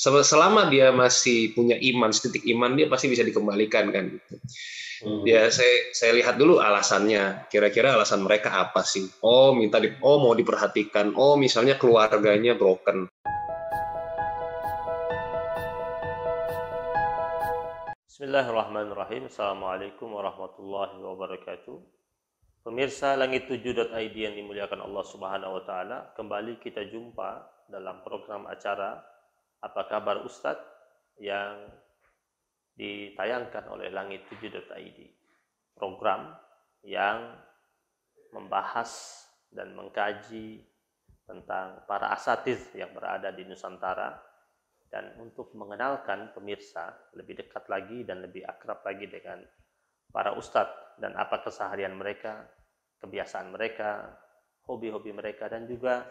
selama dia masih punya iman, setitik iman, dia pasti bisa dikembalikan kan. Ya saya lihat dulu alasannya, kira-kira alasan mereka apa sih? Oh mau diperhatikan, oh misalnya keluarganya broken. Bismillahirrahmanirrahim. Assalamualaikum warahmatullahi wabarakatuh. Pemirsa Langit7.id yang dimuliakan Allah Subhanahu wa taala, kembali kita jumpa dalam program acara Apa Kabar Ustadz yang ditayangkan oleh Langit7.id. Program yang membahas dan mengkaji tentang para asatiz yang berada di Nusantara, dan untuk mengenalkan pemirsa lebih dekat lagi dan lebih akrab lagi dengan para ustadz dan apa keseharian mereka, kebiasaan mereka, hobi-hobi mereka, dan juga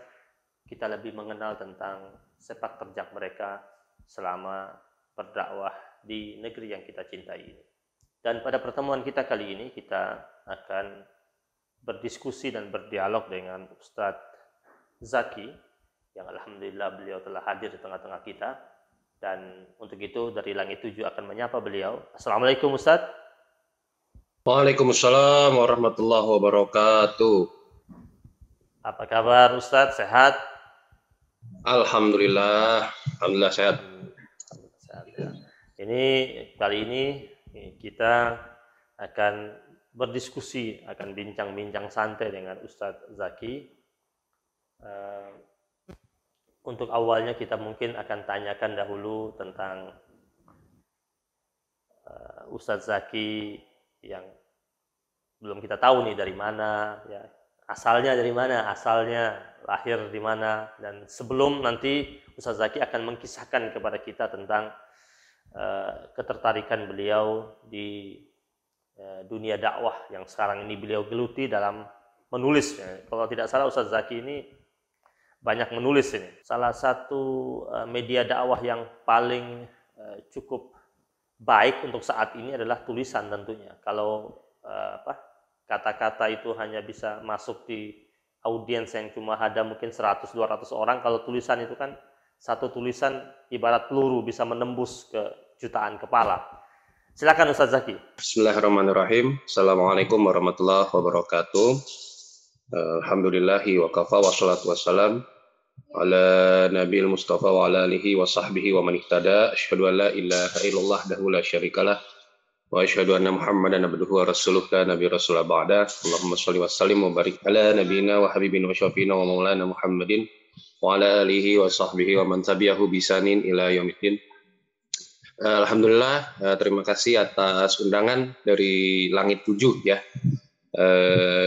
kita lebih mengenal tentang sepak terjang mereka selama berdakwah di negeri yang kita cintai ini. Dan pada pertemuan kita kali ini kita akan berdiskusi dan berdialog dengan Ustadz Zaki, yang alhamdulillah beliau telah hadir di tengah-tengah kita, dan untuk itu dari Langit 7 akan menyapa beliau. Assalamualaikum Ustadz. Waalaikumsalam warahmatullahi wabarakatuh. Apa kabar Ustadz, sehat? Alhamdulillah sehat. Sehat ya. Ini kali ini kita akan berdiskusi, akan bincang-bincang santai dengan Ustadz Zaki. Untuk awalnya kita mungkin akan tanyakan dahulu tentang Ustadz Zaki yang belum kita tahu nih dari mana, ya asalnya dari mana, asalnya lahir di mana, dan sebelum nanti Ustadz Zaki akan mengkisahkan kepada kita tentang ketertarikan beliau di dunia dakwah yang sekarang ini beliau geluti dalam menulis. Kalau tidak salah Ustadz Zaki ini banyak menulis ini. Salah satu media dakwah yang paling cukup baik untuk saat ini adalah tulisan tentunya. Kalau kata-kata itu hanya bisa masuk di audiens yang cuma ada mungkin 100-200 orang, kalau tulisan itu kan satu tulisan ibarat peluru bisa menembus ke jutaan kepala. Silakan Ustadz Zaki. Bismillahirrahmanirrahim. Assalamualaikum warahmatullahi wabarakatuh. Alhamdulillahi wa kafa wa salatu wassalam ala nabil mustafa wa ala alihi wa sahbihi wa man ihtada. Asyhadu an la ilaha illallah wahdahu la syarikalah wa asyhadu anna muhammadan abduhu wa rasuluh la nabiy rasul ba'da. Allahumma shalli wa sallim wa barik ala nabiyina wa habibina wa syafiina wa maulana Muhammadin wa ala alihi wa sahbihi wa man tabi'ahu bisanin ila yaumiddin. Alhamdulillah, terima kasih atas undangan dari Langit 7 ya,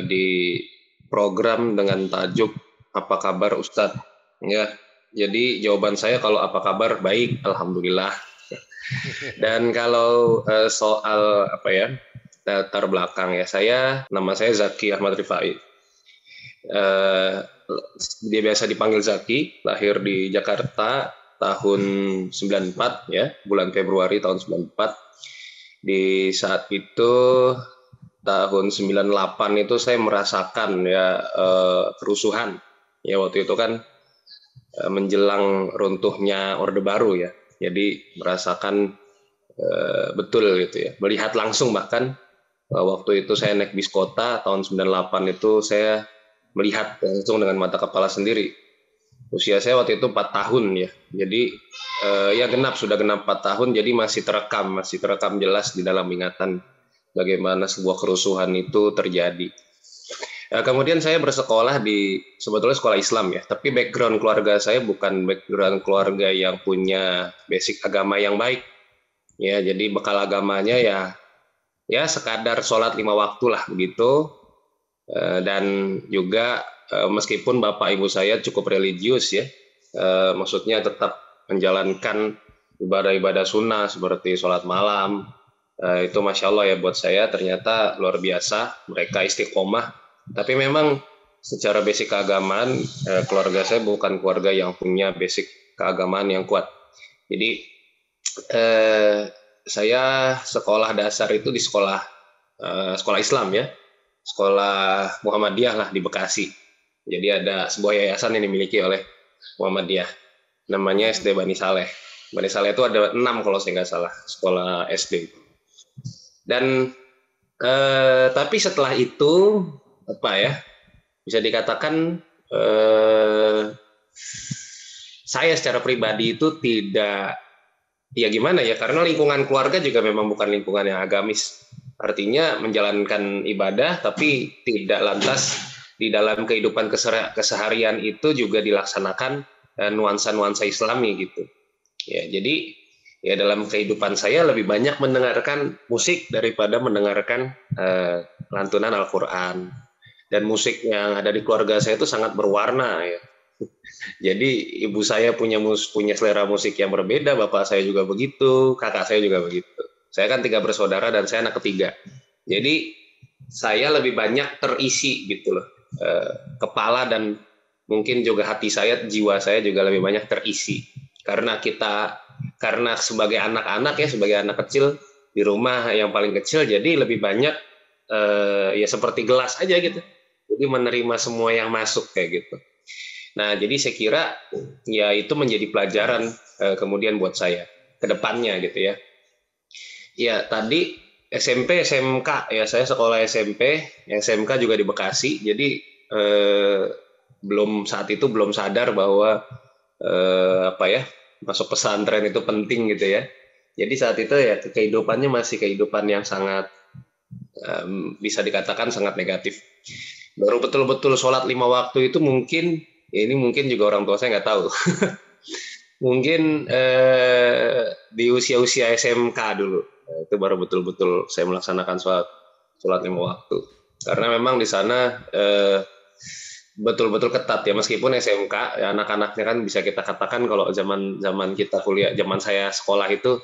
di program dengan tajuk Apa Kabar Ustadz. Ya, jadi jawaban saya kalau apa kabar, baik, alhamdulillah. Dan kalau soal latar belakang ya, nama saya Zaki Ahmad Rifai. Dia biasa dipanggil Zaki, lahir di Jakarta tahun 94 ya, bulan Februari tahun 94. Di saat itu tahun 98 itu saya merasakan ya kerusuhan. Ya waktu itu kan menjelang runtuhnya Orde Baru ya. Jadi merasakan betul gitu ya. Melihat langsung bahkan waktu itu saya naik bis kota tahun 98 itu saya melihat langsung dengan mata kepala sendiri. Usia saya waktu itu 4 tahun ya. Jadi ya sudah genap 4 tahun, jadi masih terekam jelas di dalam ingatan bagaimana sebuah kerusuhan itu terjadi. Kemudian saya bersekolah di sebetulnya sekolah Islam ya, tapi background keluarga saya bukan background keluarga yang punya basic agama yang baik. Ya, jadi bekal agamanya ya sekadar sholat 5 waktu lah begitu. Dan juga meskipun bapak ibu saya cukup religius ya, maksudnya tetap menjalankan ibadah-ibadah sunnah seperti sholat malam. Itu masya Allah ya, buat saya ternyata luar biasa, mereka istiqomah. Tapi memang secara basic keagamaan keluarga saya bukan keluarga yang punya basic keagamaan yang kuat. Jadi saya sekolah dasar itu di sekolah Islam ya, sekolah Muhammadiyah lah di Bekasi. Jadi ada sebuah yayasan yang dimiliki oleh Muhammadiyah, namanya SD Bani Saleh. Bani Saleh itu ada 6 kalau saya nggak salah sekolah SD. Dan tapi setelah itu apa ya, bisa dikatakan saya secara pribadi itu tidak, ya gimana ya, karena lingkungan keluarga juga memang bukan lingkungan yang agamis. Artinya menjalankan ibadah tapi tidak lantas di dalam kehidupan keseharian itu juga dilaksanakan nuansa-nuansa Islami gitu. Ya, jadi ya dalam kehidupan saya lebih banyak mendengarkan musik daripada mendengarkan lantunan Al-Qur'an. Dan musik yang ada di keluarga saya itu sangat berwarna ya. Jadi ibu saya punya selera musik yang berbeda, bapak saya juga begitu, kakak saya juga begitu. Saya kan 3 bersaudara dan saya anak ketiga. Jadi saya lebih banyak terisi gitu loh. Kepala dan mungkin juga hati saya, jiwa saya juga lebih banyak terisi. Karena sebagai anak-anak ya, sebagai anak kecil di rumah yang paling kecil, jadi lebih banyak ya seperti gelas aja gitu. Jadi menerima semua yang masuk kayak gitu. Nah, jadi saya kira ya itu menjadi pelajaran kemudian buat saya ke depannya gitu ya. Ya, tadi SMP, SMK ya, saya sekolah SMP, SMK juga di Bekasi. Jadi saat itu belum sadar bahwa apa ya, masuk pesantren itu penting gitu ya. Jadi saat itu ya kehidupannya masih kehidupan yang sangat bisa dikatakan sangat negatif. Baru betul-betul sholat 5 waktu itu mungkin, ya ini mungkin juga orang tua saya nggak tahu. Mungkin di usia-usia SMK dulu, itu baru betul-betul saya melaksanakan sholat 5 waktu. Karena memang di sana betul-betul ketat ya, meskipun SMK ya, anak-anaknya kan bisa kita katakan kalau zaman kita kuliah, zaman saya sekolah itu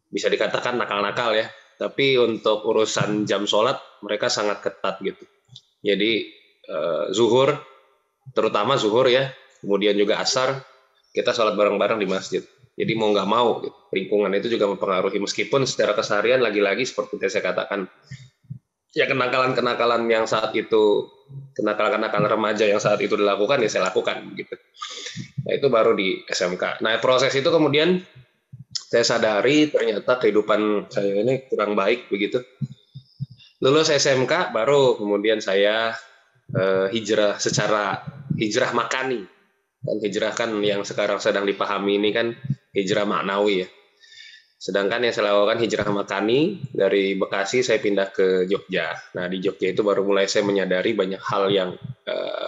bisa dikatakan nakal-nakal ya. Tapi untuk urusan jam sholat mereka sangat ketat gitu. Jadi zuhur, terutama zuhur ya, kemudian juga asar, kita sholat bareng-bareng di masjid. Jadi mau nggak mau, gitu. Lingkungan itu juga mempengaruhi. Meskipun secara keseharian lagi-lagi seperti yang saya katakan, ya kenakalan-kenakalan yang saat itu, kenakalan-kenakalan remaja yang saat itu dilakukan, ya saya lakukan gitu. Nah itu baru di SMK. Nah proses itu kemudian saya sadari ternyata kehidupan saya ini kurang baik begitu. Lulus SMK baru kemudian saya hijrah makani. Dan hijrah kan yang sekarang sedang dipahami ini kan hijrah maknawi ya. Sedangkan yang saya lakukan hijrah makani, dari Bekasi saya pindah ke Jogja. Nah di Jogja itu baru mulai saya menyadari banyak hal yang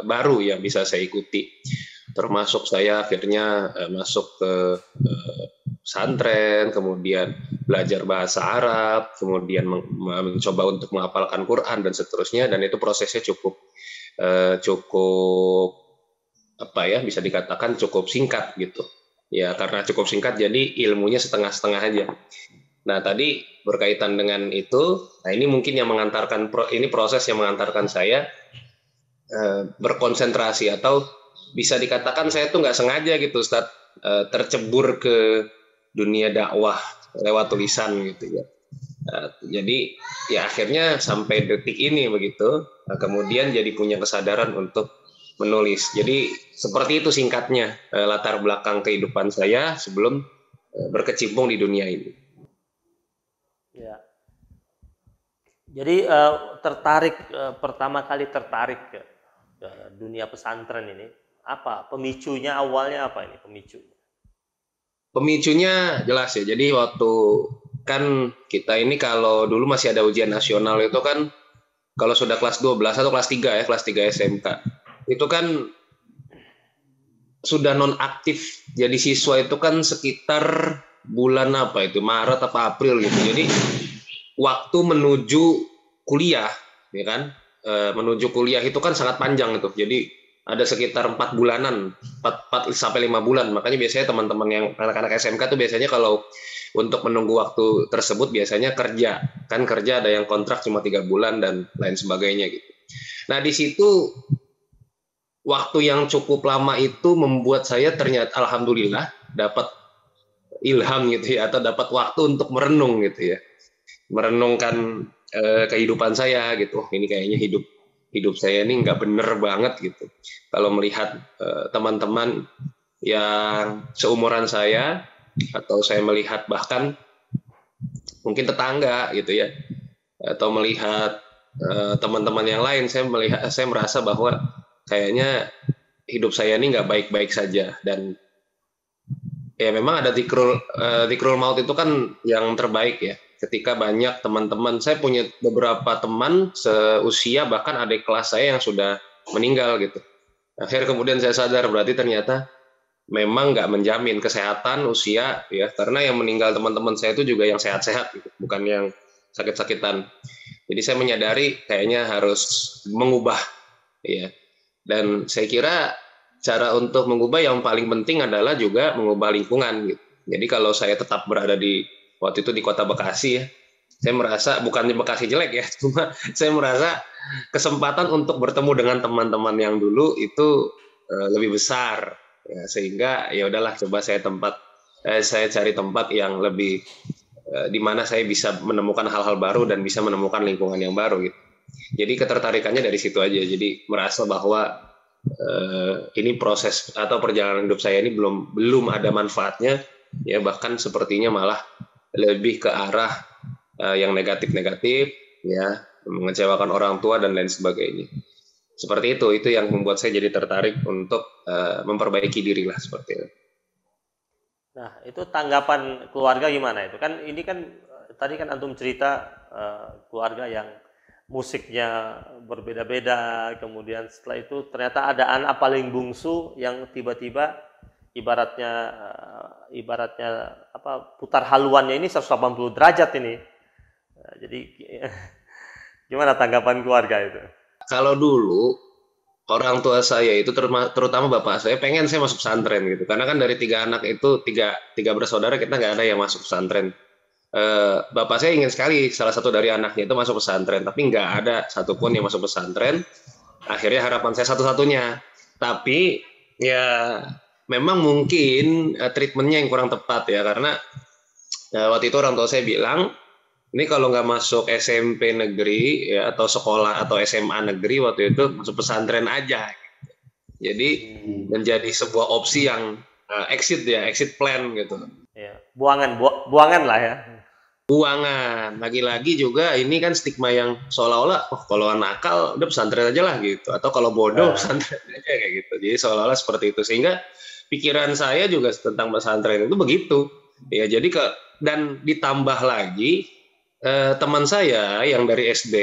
baru yang bisa saya ikuti. Termasuk saya akhirnya masuk ke pesantren, kemudian belajar bahasa Arab, kemudian mencoba untuk menghafalkan Quran dan seterusnya, dan itu prosesnya cukup apa ya, bisa dikatakan cukup singkat gitu. Ya karena cukup singkat jadi ilmunya setengah-setengah aja. Nah tadi berkaitan dengan itu, nah ini mungkin yang mengantarkan ini proses yang mengantarkan saya berkonsentrasi, atau bisa dikatakan saya tuh nggak sengaja gitu Ustadz tercebur ke dunia dakwah lewat tulisan gitu ya. Jadi ya akhirnya sampai detik ini begitu, kemudian jadi punya kesadaran untuk menulis. Jadi seperti itu singkatnya latar belakang kehidupan saya sebelum berkecimpung di dunia ini. Ya. Jadi pertama kali tertarik ke dunia pesantren ini, apa pemicunya, awalnya apa ini pemicunya? Pemicunya jelas ya. Jadi waktu kan kita ini kalau dulu masih ada ujian nasional itu kan, kalau sudah kelas 12 atau kelas 3 ya, kelas 3 SMK, itu kan sudah nonaktif jadi siswa itu kan sekitar bulan apa itu, Maret apa April gitu. Jadi waktu menuju kuliah ya kan, menuju kuliah itu kan sangat panjang itu. Jadi ada sekitar 4 bulanan, 4 sampai 5 bulan. Makanya biasanya teman-teman yang anak-anak SMK tuh biasanya kalau untuk menunggu waktu tersebut biasanya kerja. Kan kerja ada yang kontrak cuma 3 bulan dan lain sebagainya gitu. Nah, di situ waktu yang cukup lama itu membuat saya ternyata alhamdulillah dapat ilham gitu ya, atau dapat waktu untuk merenung gitu ya. Merenungkan kehidupan saya gitu. Ini kayaknya hidup saya ini nggak bener banget gitu. Kalau melihat teman-teman yang seumuran saya atau saya melihat bahkan mungkin tetangga gitu ya, atau melihat teman-teman yang lain, saya merasa bahwa kayaknya hidup saya ini nggak baik-baik saja. Dan ya memang ada zikrul maut itu kan yang terbaik ya. Ketika banyak teman-teman, saya punya beberapa teman seusia bahkan adik kelas saya yang sudah meninggal gitu. Akhirnya kemudian saya sadar berarti ternyata memang nggak menjamin kesehatan usia ya, karena yang meninggal teman-teman saya itu juga yang sehat-sehat gitu, bukan yang sakit-sakitan. Jadi saya menyadari kayaknya harus mengubah ya. Dan saya kira cara untuk mengubah yang paling penting adalah juga mengubah lingkungan gitu. Jadi kalau saya tetap berada di waktu itu di kota Bekasi ya, saya merasa bukannya Bekasi jelek ya, cuma saya merasa kesempatan untuk bertemu dengan teman-teman yang dulu itu lebih besar ya, sehingga ya udahlah coba saya cari tempat yang lebih di mana saya bisa menemukan hal-hal baru dan bisa menemukan lingkungan yang baru gitu. Jadi ketertarikannya dari situ aja. Jadi merasa bahwa ini proses atau perjalanan hidup saya ini belum ada manfaatnya ya, bahkan sepertinya malah lebih ke arah yang negatif-negatif ya, mengecewakan orang tua dan lain sebagainya. Seperti itu yang membuat saya jadi tertarik untuk memperbaiki diri lah seperti itu. Nah, itu tanggapan keluarga gimana itu? Kan ini kan tadi kan antum cerita keluarga yang musiknya berbeda-beda, kemudian setelah itu ternyata ada anak paling bungsu yang tiba-tiba ibaratnya apa, putar haluannya ini 180 derajat ini. Jadi gimana tanggapan keluarga itu? Kalau dulu orang tua saya itu terutama bapak saya pengen saya masuk pesantren gitu, karena kan dari 3 anak itu tiga bersaudara kita nggak ada yang masuk pesantren. Bapak saya ingin sekali salah satu dari anaknya itu masuk pesantren, tapi nggak ada satupun yang masuk pesantren. Akhirnya harapan saya satu-satunya, tapi ya memang mungkin treatmentnya yang kurang tepat ya, karena waktu itu orang tua saya bilang, ini kalau nggak masuk SMP negeri ya, atau sekolah atau SMA negeri waktu itu, masuk pesantren aja. Jadi menjadi sebuah opsi yang exit plan gitu. Ya, buangan lah ya. Buangan. Lagi-lagi juga ini kan stigma yang seolah-olah kalau nakal udah pesantren aja lah gitu, atau kalau bodoh pesantren aja kayak gitu. Jadi seolah-olah seperti itu, sehingga pikiran saya juga tentang pesantren itu begitu. Ya jadi dan ditambah lagi teman saya yang dari SD,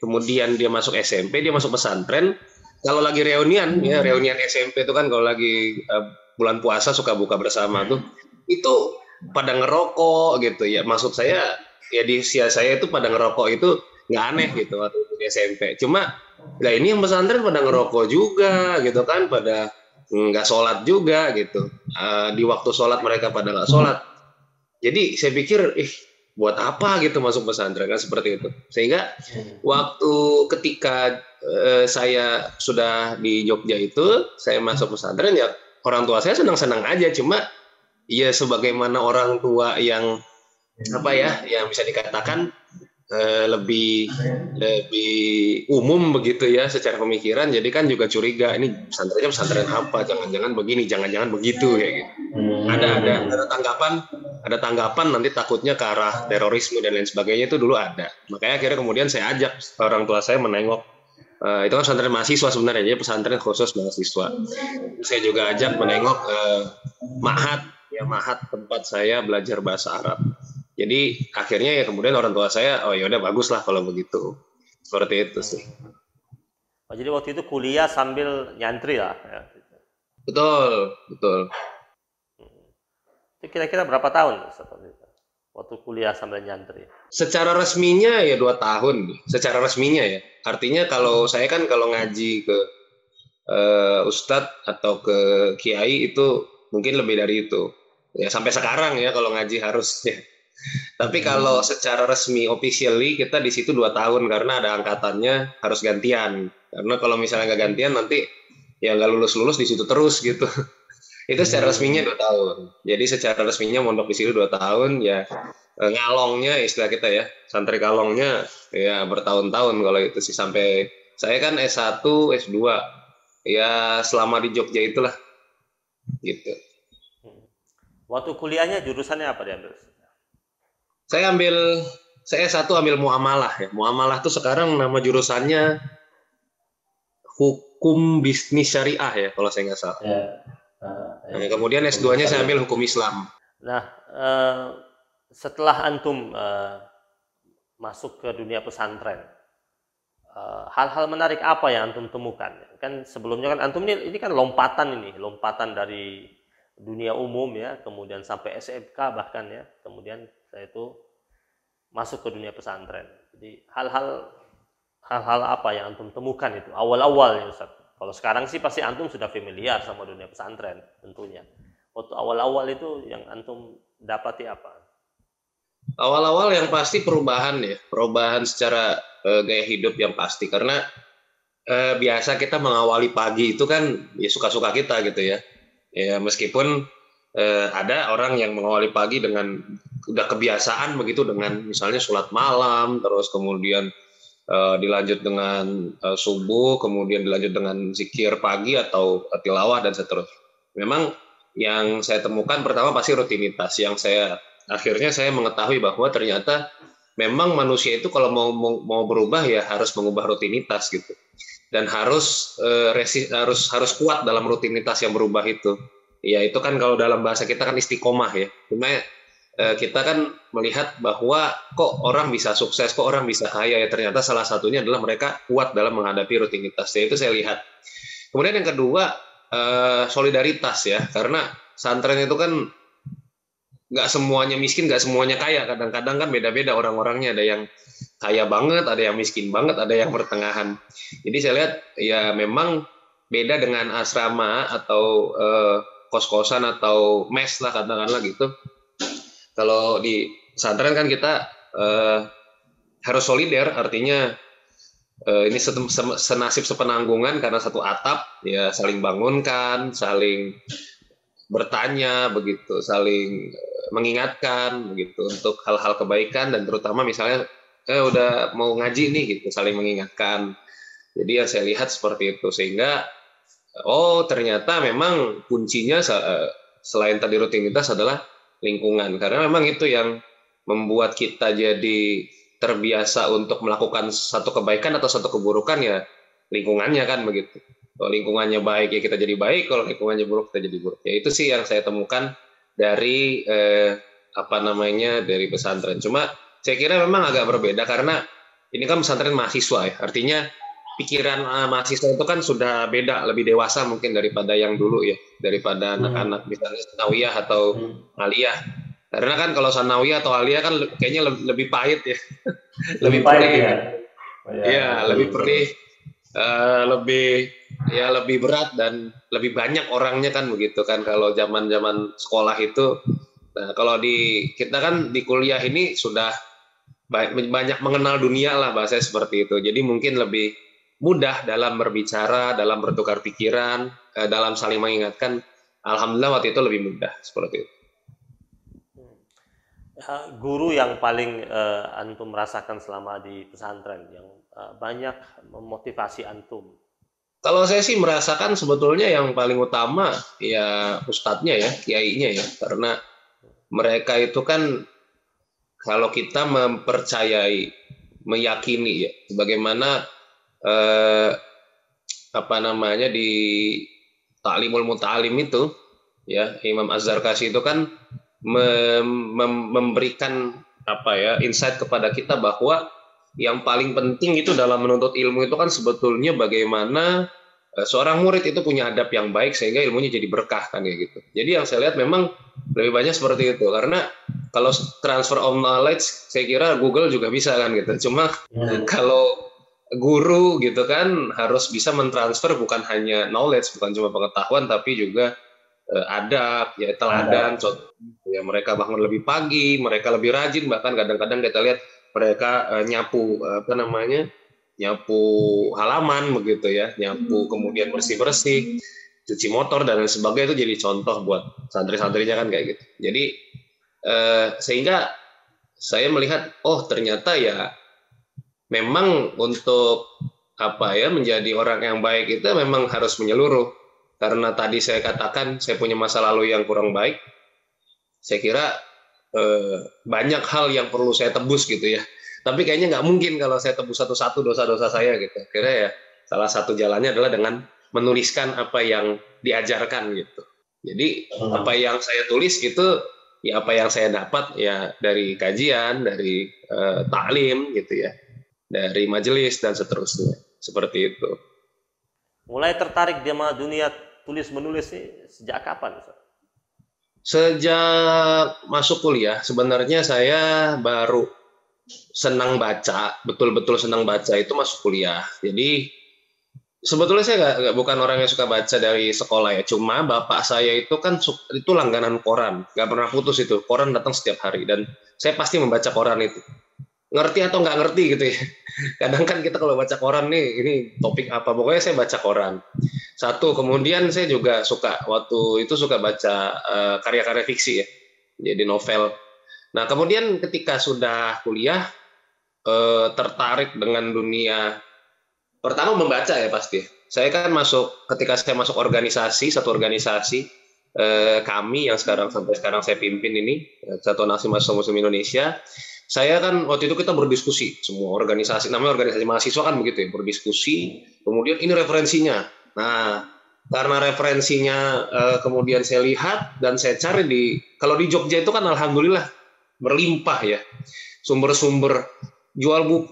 kemudian dia masuk SMP, dia masuk pesantren. Kalau lagi reunian SMP itu kan kalau lagi bulan puasa suka buka bersama tuh, itu pada ngerokok gitu ya. Maksud saya ya di usia saya itu pada ngerokok itu nggak aneh gitu waktu di SMP. Cuma lah ini yang pesantren pada ngerokok juga gitu kan, pada nggak sholat juga gitu. Di waktu sholat mereka pada nggak sholat. Jadi saya pikir buat apa gitu masuk pesantren kan, seperti itu. Sehingga waktu ketika saya sudah di Jogja itu, saya masuk pesantren ya, orang tua saya senang-senang aja. Cuma ya sebagaimana orang tua yang apa ya, yang bisa dikatakan lebih umum begitu ya secara pemikiran, jadi kan juga curiga ini pesantrennya pesantren apa, jangan-jangan begini, jangan-jangan begitu kayak gitu. Ada tanggapan nanti takutnya ke arah terorisme dan lain sebagainya, itu dulu ada. Makanya akhirnya kemudian saya ajak orang tua saya menengok, itu kan pesantren mahasiswa sebenarnya, jadi pesantren khusus mahasiswa. Saya juga ajak menengok Ma'had tempat saya belajar bahasa Arab. Jadi akhirnya ya kemudian orang tua saya, oh ya udah bagus lah kalau begitu. Seperti itu sih. Oh, jadi waktu itu kuliah sambil nyantri lah ya. Betul. Itu kira-kira berapa tahun waktu kuliah sambil nyantri? Secara resminya ya 2 tahun. Secara resminya ya. Artinya kalau saya kan kalau ngaji ke ustadz atau ke kiai itu mungkin lebih dari itu. Ya sampai sekarang ya kalau ngaji harus ya. Tapi kalau secara resmi officially kita di situ 2 tahun, karena ada angkatannya harus gantian. Karena kalau misalnya nggak gantian nanti ya nggak lulus di situ terus gitu. Itu secara resminya 2 tahun. Jadi secara resminya mondok di situ 2 tahun ya, ngalongnya istilah kita ya, santri kalongnya ya bertahun-tahun kalau itu sih. Sampai saya kan S1, S2 ya selama di Jogja itulah gitu. Waktu kuliahnya jurusannya apa diambil? Saya satu ambil muamalah ya. Muamalah tuh sekarang nama jurusannya hukum bisnis syariah ya kalau saya nggak salah. Ya. Kemudian S2-nya saya ambil hukum Islam. Nah, setelah antum masuk ke dunia pesantren, hal-hal menarik apa yang antum temukan? Kan sebelumnya kan antum ini kan lompatan dari dunia umum ya, kemudian sampai SMK bahkan ya, kemudian saya itu masuk ke dunia pesantren. Jadi hal-hal apa yang antum temukan itu awal-awal ya Ustaz? Kalau sekarang sih pasti antum sudah familiar sama dunia pesantren tentunya. Waktu awal-awal itu yang antum dapati apa? Awal-awal yang pasti perubahan secara gaya hidup yang pasti, karena biasa kita mengawali pagi itu kan ya suka-suka kita gitu ya. Ya meskipun ada orang yang mengawali pagi dengan udah kebiasaan begitu dengan misalnya sholat malam, terus kemudian dilanjut dengan subuh, kemudian dilanjut dengan zikir pagi atau tilawah dan seterusnya. Memang yang saya temukan pertama pasti rutinitas, yang akhirnya saya mengetahui bahwa ternyata memang manusia itu kalau mau berubah ya harus mengubah rutinitas gitu, dan harus kuat dalam rutinitas yang berubah itu. Ya itu kan kalau dalam bahasa kita kan istiqomah ya. Cuma kita kan melihat bahwa kok orang bisa sukses, kok orang bisa kaya ya, ternyata salah satunya adalah mereka kuat dalam menghadapi rutinitas. Ya, itu saya lihat. Kemudian yang kedua solidaritas ya, karena santren itu kan nggak semuanya miskin, nggak semuanya kaya. Kadang-kadang kan beda-beda orang-orangnya, ada yang kaya banget, ada yang miskin banget, ada yang pertengahan. Jadi saya lihat ya memang beda dengan asrama atau kos-kosan atau mes lah katakanlah gitu. Kalau di pesantren kan kita harus solider, artinya ini senasib sepenanggungan karena satu atap, ya saling bangunkan, saling bertanya begitu, saling mengingatkan begitu untuk hal-hal kebaikan, dan terutama misalnya udah mau ngaji nih gitu, saling mengingatkan. Jadi yang saya lihat seperti itu, sehingga ternyata memang kuncinya selain tadi rutinitas adalah lingkungan, karena memang itu yang membuat kita jadi terbiasa untuk melakukan satu kebaikan atau satu keburukan, ya lingkungannya kan begitu. Kalau lingkungannya baik ya kita jadi baik, kalau lingkungannya buruk kita jadi buruk. Ya itu sih yang saya temukan dari dari pesantren. Cuma saya kira memang agak berbeda karena ini kan pesantren mahasiswa ya, artinya pikiran mahasiswa itu kan sudah beda, lebih dewasa mungkin daripada yang dulu ya, daripada anak-anak misalnya sanawiyah atau aliyah. Karena kan kalau sanawiyah atau aliyah kan kayaknya lebih pahit ya. Lebih pahit ya. Iya, lebih perih, lebih berat dan lebih banyak orangnya kan begitu kan kalau zaman-zaman sekolah itu. Nah, kalau kita kan di kuliah ini sudah banyak mengenal dunia lah, bahasanya seperti itu. Jadi mungkin lebih mudah dalam berbicara, dalam bertukar pikiran, dalam saling mengingatkan. Alhamdulillah waktu itu lebih mudah seperti itu. Guru yang paling antum rasakan selama di pesantren yang banyak memotivasi antum? Kalau saya sih merasakan sebetulnya yang paling utama ya ustadznya ya, kiainya ya, karena mereka itu kan kalau kita meyakini ya, bagaimana di Ta'limul Muta'alim itu ya, Imam Az-Zarkashi itu kan memberikan insight kepada kita bahwa yang paling penting itu dalam menuntut ilmu itu kan sebetulnya bagaimana seorang murid itu punya adab yang baik sehingga ilmunya jadi berkah kan ya gitu. Jadi yang saya lihat memang lebih banyak seperti itu, karena kalau transfer of knowledge saya kira Google juga bisa kan gitu. Cuma kalau guru gitu kan harus bisa mentransfer bukan hanya knowledge, bukan cuma pengetahuan, tapi juga adab, ya teladan. Contoh, ya mereka bangun lebih pagi, mereka lebih rajin, bahkan kadang-kadang kita lihat mereka nyapu halaman begitu ya, nyapu kemudian bersih-bersih, cuci motor dan lain sebagainya, itu jadi contoh buat santri-santrinya kan kayak gitu. Jadi sehingga saya melihat ternyata ya memang untuk menjadi orang yang baik itu memang harus menyeluruh. Karena tadi saya katakan saya punya masa lalu yang kurang baik, Saya kira banyak hal yang perlu saya tebus gitu ya. Tapi kayaknya nggak mungkin kalau saya tebus satu-satu dosa-dosa saya gitu. Kira ya salah satu jalannya adalah dengan menuliskan apa yang diajarkan gitu. Jadi apa yang saya tulis itu ya apa yang saya dapat ya dari kajian, dari taklim gitu ya, dari majelis dan seterusnya. Seperti itu. Mulai tertarik dia sama dunia tulis menulis ini sejak kapan, Ustaz? Sejak masuk kuliah sebenarnya saya baru senang baca, betul-betul senang baca itu masuk kuliah. Jadi sebetulnya saya bukan orang yang suka baca dari sekolah ya. Cuma bapak saya itu kan itu langganan koran, nggak pernah putus itu. Koran datang setiap hari dan saya pasti membaca koran itu. Ngerti atau nggak ngerti gitu ya. Kadang kan kita kalau baca koran nih, ini topik apa, pokoknya saya baca koran. Satu, kemudian saya juga suka, waktu itu suka baca karya-karya fiksi ya, jadi novel. Nah kemudian ketika sudah kuliah, tertarik dengan dunia, pertama membaca ya pasti. Saya kan ketika saya masuk satu organisasi, kami yang sampai sekarang saya pimpin ini, Satuan Aksi Mahasiswa Muslim Indonesia, saya kan waktu itu kita berdiskusi, semua organisasi, namanya organisasi mahasiswa kan begitu ya, berdiskusi, kemudian ini referensinya. Nah, karena referensinya kemudian saya lihat dan saya cari kalau di Jogja itu kan alhamdulillah berlimpah ya, sumber-sumber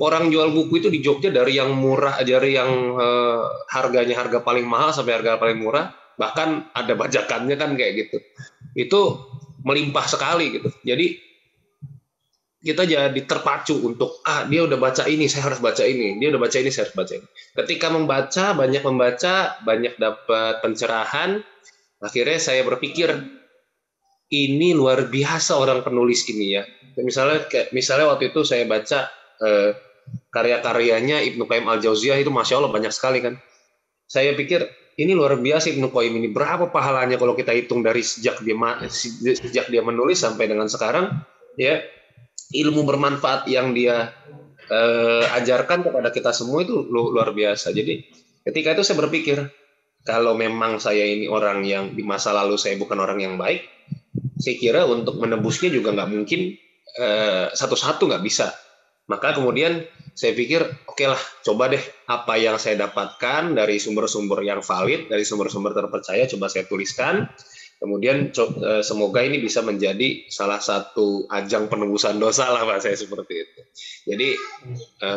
orang jual buku itu di Jogja dari yang murah, dari yang harga paling mahal sampai harga paling murah, bahkan ada bajakannya kan kayak gitu. Itu melimpah sekali gitu. Jadi kita jadi terpacu untuk dia udah baca ini, saya harus baca ini, dia udah baca ini, saya harus baca ini. Ketika membaca, banyak dapat pencerahan, akhirnya saya berpikir ini luar biasa orang penulis ini ya. Misalnya waktu itu saya baca karya-karyanya Ibnu Qayyim Al-Jauziyah itu masya Allah banyak sekali kan. Saya pikir ini luar biasa Ibnu Qayyim ini, berapa pahalanya kalau kita hitung dari sejak dia menulis sampai dengan sekarang ya. Ilmu bermanfaat yang dia ajarkan kepada kita semua itu luar biasa. Jadi ketika itu saya berpikir kalau memang saya ini orang yang di masa lalu saya bukan orang yang baik, saya kira untuk menebusnya juga nggak mungkin satu-satu nggak bisa. Maka kemudian saya pikir oke lah, coba deh apa yang saya dapatkan dari sumber-sumber yang valid, dari sumber-sumber terpercaya, coba saya tuliskan. Kemudian semoga ini bisa menjadi salah satu ajang penebusan dosa lah Pak saya seperti itu. Jadi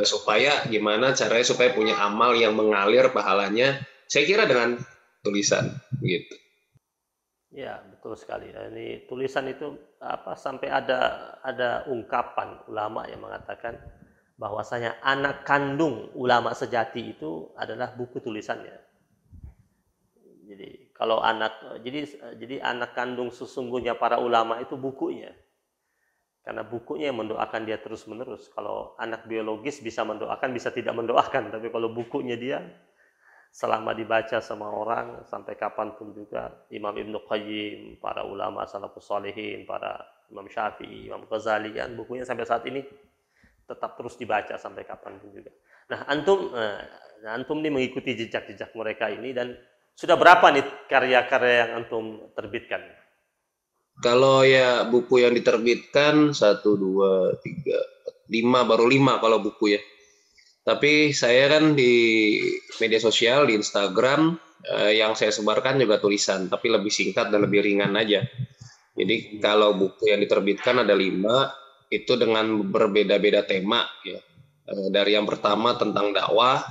supaya gimana caranya supaya punya amal yang mengalir pahalanya, saya kira dengan tulisan gitu. Ya, betul sekali. Ini tulisan itu sampai ada ungkapan ulama yang mengatakan bahwasanya anak kandung ulama sejati itu adalah buku tulisannya. Jadi kalau jadi anak kandung sesungguhnya para ulama itu bukunya. Karena bukunya yang mendoakan dia terus-menerus. Kalau anak biologis bisa mendoakan, bisa tidak mendoakan, tapi kalau bukunya dia selama dibaca sama orang sampai kapanpun juga, Imam Ibnu Qayyim, para ulama salafus shalihin, para Imam Syafi'i, Imam Ghazali kan bukunya sampai saat ini tetap terus dibaca sampai kapanpun juga. Nah, antum nih mengikuti jejak-jejak mereka ini, dan sudah berapa nih karya-karya yang antum terbitkan? Kalau ya buku yang diterbitkan 1, 2, 3, 5, baru 5 kalau buku ya. Tapi saya kan di media sosial, di Instagram, yang saya sebarkan juga tulisan, tapi lebih singkat dan lebih ringan aja. Jadi kalau buku yang diterbitkan ada 5, itu dengan berbeda-beda tema ya. Dari yang pertama tentang dakwah,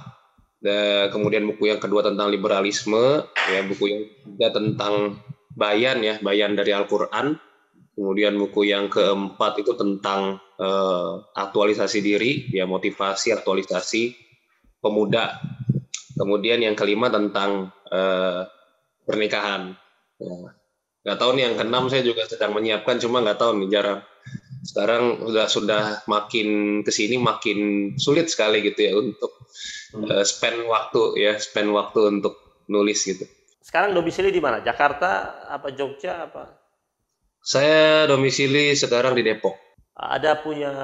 kemudian buku yang kedua tentang liberalisme, ya buku yang ketiga tentang bayan dari Al-Quran, kemudian buku yang keempat itu tentang aktualisasi diri, ya motivasi aktualisasi pemuda, kemudian yang kelima tentang pernikahan. Ya. Nggak tahu nih yang keenam saya juga sedang menyiapkan, cuma nggak tahu nih, jarang. Sekarang sudah makin kesini makin sulit sekali gitu ya untuk spend waktu untuk nulis gitu. Sekarang domisili di mana? Jakarta apa Jogja apa? Saya domisili sekarang di Depok. Ada punya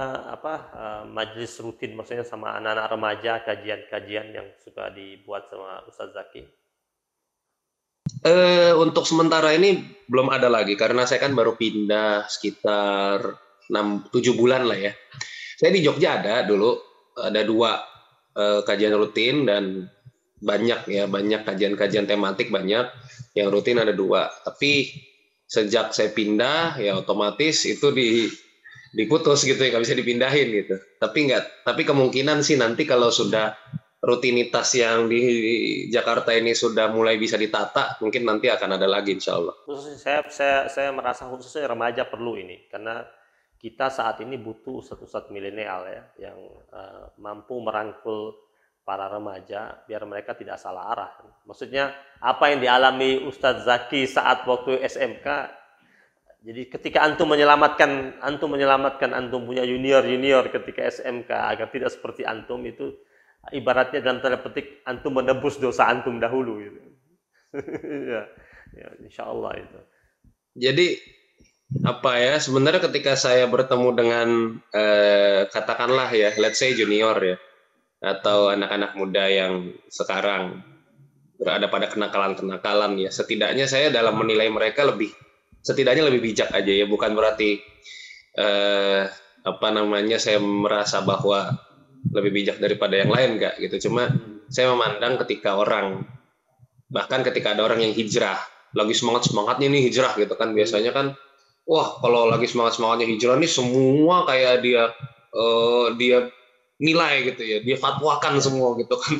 majelis rutin maksudnya sama anak-anak remaja, kajian-kajian yang suka dibuat sama Ustaz Zaki? Untuk sementara ini belum ada lagi karena saya kan baru pindah sekitar 6-7 bulan lah ya. Saya di Jogja dulu ada 2 kajian rutin dan banyak kajian-kajian tematik banyak yang rutin ada 2. Tapi sejak saya pindah ya otomatis itu diputus gitu ya, nggak bisa dipindahin gitu. Tapi kemungkinan sih nanti kalau sudah rutinitas yang di Jakarta ini sudah mulai bisa ditata, mungkin nanti akan ada lagi insya Allah. Khususnya saya merasa khususnya remaja perlu ini, karena kita saat ini butuh ustadz-ustadz milenial ya yang mampu merangkul para remaja biar mereka tidak salah arah. Maksudnya apa yang dialami Ustadz Zaki saat waktu SMK. Jadi ketika antum menyelamatkan antum punya junior ketika SMK agar tidak seperti antum, itu ibaratnya dalam tanda petik antum menebus dosa antum dahulu gitu. ya, insya Allah itu. Jadi apa ya, sebenarnya ketika saya bertemu dengan katakanlah ya, let's say junior ya, atau anak-anak muda yang sekarang berada pada kenakalan ya, setidaknya saya dalam menilai mereka setidaknya lebih bijak aja ya, bukan berarti saya merasa bahwa lebih bijak daripada yang lain, enggak gitu. Cuma saya memandang ketika ada orang yang hijrah, lagi semangatnya nih hijrah gitu kan, biasanya kan wah kalau lagi semangatnya hijrah nih semua kayak dia nilai gitu ya, dia fatwakan semua gitu kan.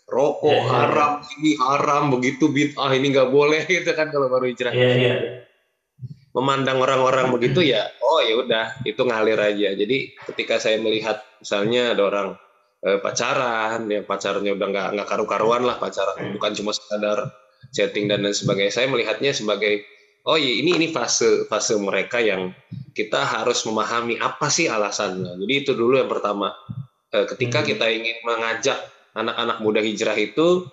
Rokok haram, ini haram, begitu bid'ah, ini nggak boleh gitu kan kalau baru hijrah. Memandang orang-orang begitu ya, oh ya udah itu ngalir aja. Jadi ketika saya melihat misalnya ada orang pacaran, ya pacarnya udah nggak karu-karuan lah pacaran, bukan cuma sekadar chatting dan lain sebagainya. Saya melihatnya sebagai oh iya, ini fase mereka yang kita harus memahami apa sih alasannya. Jadi itu dulu yang pertama. Ketika kita ingin mengajak anak-anak muda hijrah itu,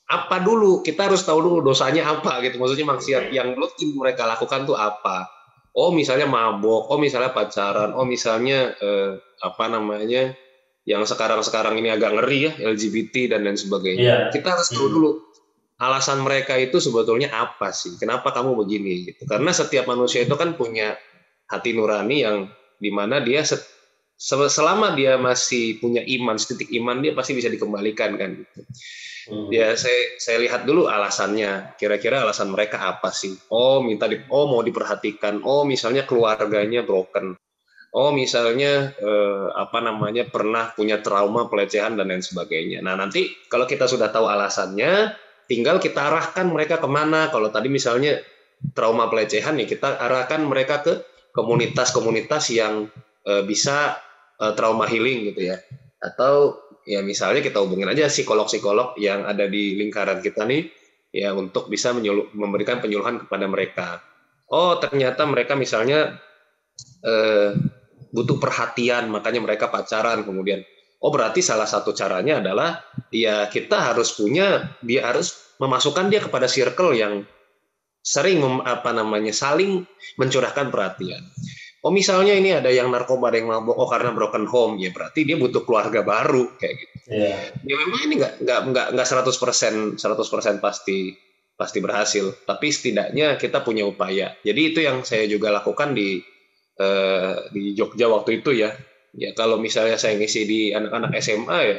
apa dulu? Kita harus tahu dulu dosanya apa gitu. Maksudnya maksiat yang rutin mereka lakukan tuh apa? Oh misalnya mabok, oh misalnya pacaran, oh misalnya yang sekarang ini agak ngeri ya, LGBT dan lain sebagainya. Kita harus tahu dulu alasan mereka itu sebetulnya apa sih? Kenapa kamu begini? Gitu. Karena setiap manusia itu kan punya hati nurani yang dimana dia selama dia masih punya iman, setitik iman dia pasti bisa dikembalikan kan. Gitu. Ya saya lihat dulu alasannya. Kira-kira alasan mereka apa sih? Oh mau diperhatikan. Oh misalnya keluarganya broken. Oh misalnya pernah punya trauma pelecehan dan lain sebagainya. Nah nanti kalau kita sudah tahu alasannya, tinggal kita arahkan mereka kemana. Kalau tadi misalnya trauma pelecehan, ya kita arahkan mereka ke komunitas-komunitas yang bisa trauma healing gitu ya. Atau ya misalnya kita hubungin aja psikolog-psikolog yang ada di lingkaran kita nih, ya untuk bisa memberikan penyuluhan kepada mereka. Oh ternyata mereka misalnya butuh perhatian, makanya mereka pacaran kemudian. Oh berarti salah satu caranya adalah ya dia harus memasukkan dia kepada circle yang sering saling mencurahkan perhatian. Oh misalnya ini ada yang narkoba, ada yang mabok, oh karena broken home, ya berarti dia butuh keluarga baru kayak gitu. Ya memang ini nggak 100% pasti berhasil, tapi setidaknya kita punya upaya. Jadi itu yang saya juga lakukan di Jogja waktu itu ya. Ya kalau misalnya saya ngisi di anak-anak SMA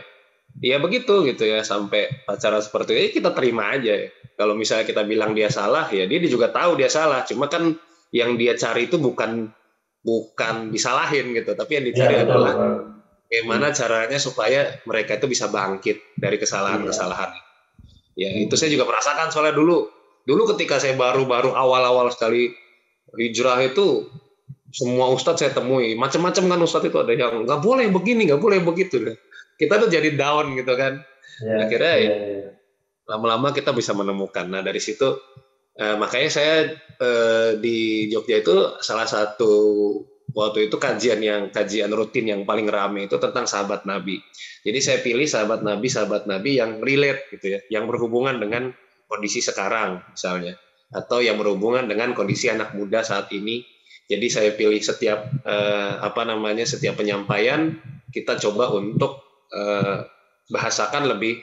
ya begitu gitu ya, sampai pacaran seperti itu kita terima aja ya. Kalau misalnya kita bilang dia salah, ya dia juga tahu dia salah. Cuma kan yang dia cari itu bukan disalahin gitu, tapi yang dicari adalah bagaimana caranya supaya mereka itu bisa bangkit dari kesalahan-kesalahan. Ya itu saya juga merasakan, soalnya dulu ketika saya baru awal-awal sekali hijrah itu, semua ustadz saya temui macam-macam kan. Ustadz itu ada yang nggak boleh begini, nggak boleh begitu. Kita tuh jadi down gitu kan. Akhirnya lama-lama kita bisa menemukan. Nah dari situ makanya saya di Jogja itu salah satu waktu itu kajian rutin yang paling ramai itu tentang sahabat Nabi. Jadi saya pilih sahabat Nabi yang relate gitu ya, yang berhubungan dengan kondisi sekarang misalnya, atau yang berhubungan dengan kondisi anak muda saat ini. Jadi saya pilih setiap setiap penyampaian kita coba untuk bahasakan lebih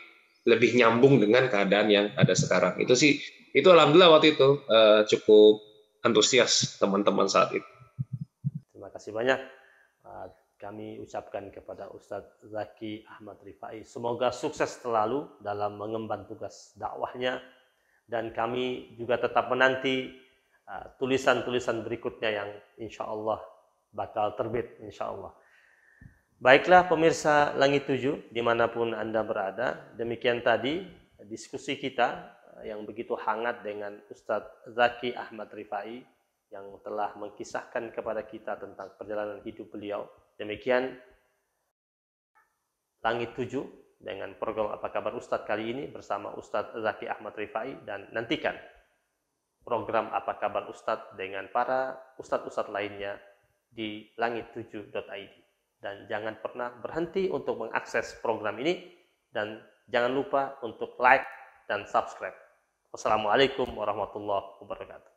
nyambung dengan keadaan yang ada sekarang. Itu sih itu alhamdulillah waktu itu cukup antusias teman-teman saat itu. Terima kasih banyak. Kami ucapkan kepada Ustadz Zaki Ahmad Rifai, semoga sukses selalu dalam mengemban tugas dakwahnya, dan kami juga tetap menanti tulisan-tulisan berikutnya yang insya Allah bakal terbit, insya Allah. Baiklah pemirsa Langit 7 dimanapun Anda berada, demikian tadi diskusi kita yang begitu hangat dengan Ustadz Zaki Ahmad Rifai yang telah mengkisahkan kepada kita tentang perjalanan hidup beliau. Demikian Langit 7 dengan program Apa Kabar Ustadz kali ini bersama Ustadz Zaki Ahmad Rifai, dan nantikan program Apa Kabar Ustadz dengan para ustadz-ustadz lainnya di langit7.id. Dan jangan pernah berhenti untuk mengakses program ini, dan jangan lupa untuk like dan subscribe. Wassalamualaikum warahmatullahi wabarakatuh.